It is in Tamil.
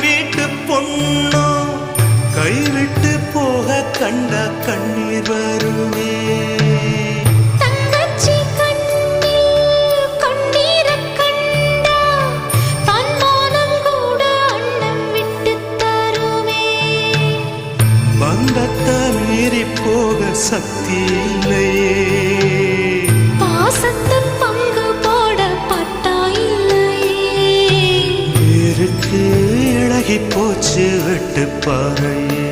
வீட்டு பொண்ணோ கைவிட்டு போக கண்ட கண்ணீர் வருமே. பந்தத்தை மீறி போக சக்தி இல்லையே, பாசத்தை பங்கு போட பட்டா இல்லையே, இருக்கு இழகி போச்சு வெட்டு பாறையே.